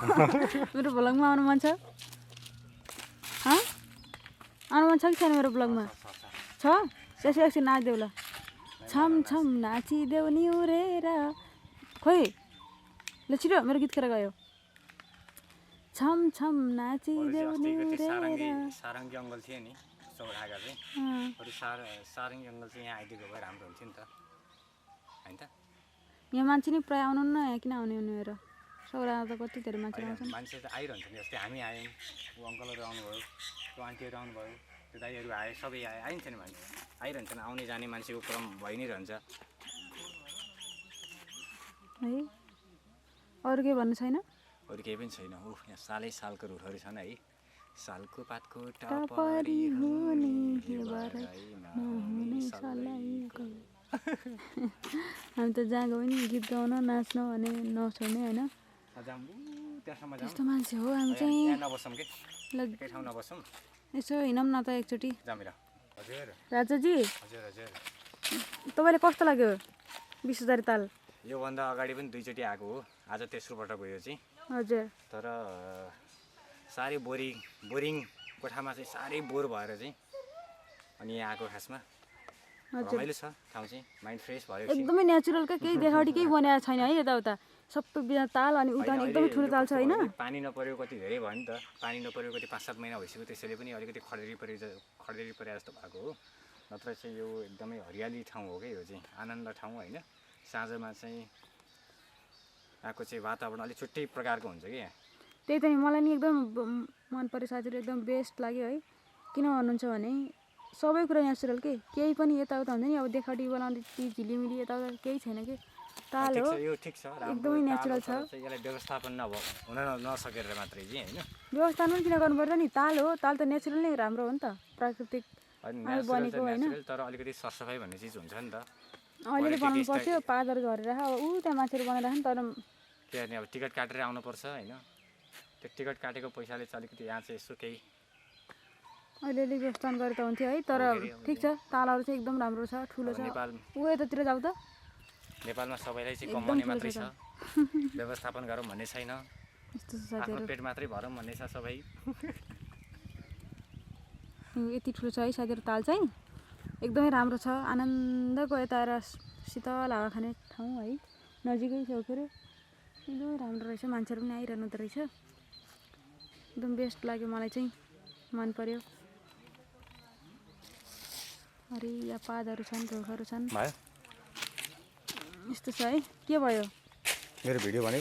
मेरो ब्लगमा आउनु मन छ आउनु मन छ कि छैन मेरो ब्लगमा छ एकछिन नाचिदेऊ ल छम छम नाचिदेऊ नि उरेर खोइ ल छिटो मेरो गीत खेर गयो छम छम नाचिदेऊ नि उरेर सारङ्गी अङ्गल थियो नि चौरागा चाहिँ अरू सारङ्गी अङ्गल चाहिँ यहाँ आइदिएको भए राम्रो हुन्थ्यो नि त होइन त यहाँ मान्छे नि प्रायः आउनु न यहाँ किन आउने हुने हेर सौरामा त कति धेरै मान्छे आउँछन् मान्छे त आइरहन्छ नि जस्तै हामी आयौँ ऊ अङ्कलहरू आउनुभयो त्यो आन्टीहरू आउनुभयो त्यो दाइहरू आए सबै आइन्छ नि मान्छे आइरहन्छ नि आउने जाने मान्छेको क्रम भइ नै रहन्छ है अरू केही भन्नु छैन अरू केही पनि छैन ऊ यहाँ सालको रुखहरू छन् है सालको पातको टपरी हुने हामी त जहाँ गयो नि गीत गाउन नाच्न भने नछोड्ने होइन त्यस्तो मान्छे हो हामी चाहिँ यसो हिँडौँ न त एकचोटि राजाजी तपाईँले कस्तो लाग्यो 20,000 ताल योभन्दा अगाडि पनि 2 चोटि आएको हो आज तेस्रो पटक गयो चाहिँ हजुर तर साह्रै बोरिङ कोठामा चाहिँ साह्रै बोर भएर चाहिँ अनि यहाँ आएको खासमा रमाइलो छ ठाउँ चाहिँ माइन्ड फ्रेस भयो एकदमै नेचुरल का केही देखावटी केही बनाएको छैन है यताउता सबै बिना ताल अनि उता एकदमै ठुलो ताल छ होइन पानी नपरेको कति धेरै भयो नि त पानी नपरेको कति 5-7 महिना भइसक्यो त्यसैले पनि अलिकति खडेरी परे जस्तो भएको हो नत्र चाहिँ यो एकदमै हरियाली ठाउँ हो क्या यो चाहिँ आनन्द ठाउँ होइन साँझमा चाहिँ आएको चाहिँ वातावरण अलिक छुट्टै प्रकारको हुन्छ कि त्यही त नि मलाई नि एकदम मन पर्यो साथीहरू एकदम बेस्ट लाग्यो है किन भन्नुहुन्छ भने सबै कुरा नेचुरल के केही पनि यताउता हुन्छ नि अब देखावटी बनाउने झिलिमिली यताउता केही छैन कि ताल हो यो ठिक छ एकदमै नेचुरल छ यसलाई व्यवस्थापन हुन नसकेर मात्रै चाहिँ होइन व्यवस्थापन किन गर्नु पर्छ नि ताल हो ताल त नेचुरल नै राम्रो हो नि त प्राकृतिक बनेको होइन तर अलिकति सरसफाइ भन्ने चिज हुन्छ नि त अहिले बनाउनु पर्थ्यो पातहरू झरेर अब त्यहाँ मान्छेहरू बनाइराख नि तर के गर्ने अब टिकट काटेर आउनुपर्छ होइन त्यो टिकट काटेको पैसाले चाहिँ अलिकति यहाँ चाहिँ यसो केही अलिअलि व्यवस्थापन गरे त हुन्थ्यो है तर ठिक छ तालहरू चाहिँ एकदम राम्रो छ ठुलो छ ऊ यतातिर जाऊ त नेपालमा सबैलाई चाहिँ कमाउने मात्रै छ व्यवस्थापन गरौँ भन्ने छैन आफ्नो पेट मात्रै भरौँ भन्ने छ सबै यति ठुलो छ है साथीहरू ताल चाहिँ एकदमै राम्रो छ आनन्दको यता आएर शीतल हावा खाने ठाउँ है नजिकै छेउखेर एकदमै राम्रो रहेछ मान्छेहरू पनि आइरहनु त रहेछ एकदम बेस्ट लाग्यो मलाई चाहिँ मन पर्यो अरे यहाँ पातहरू छन् रुखहरू छन् भयो यस्तो छ है के भयो मेरो भिडियो भने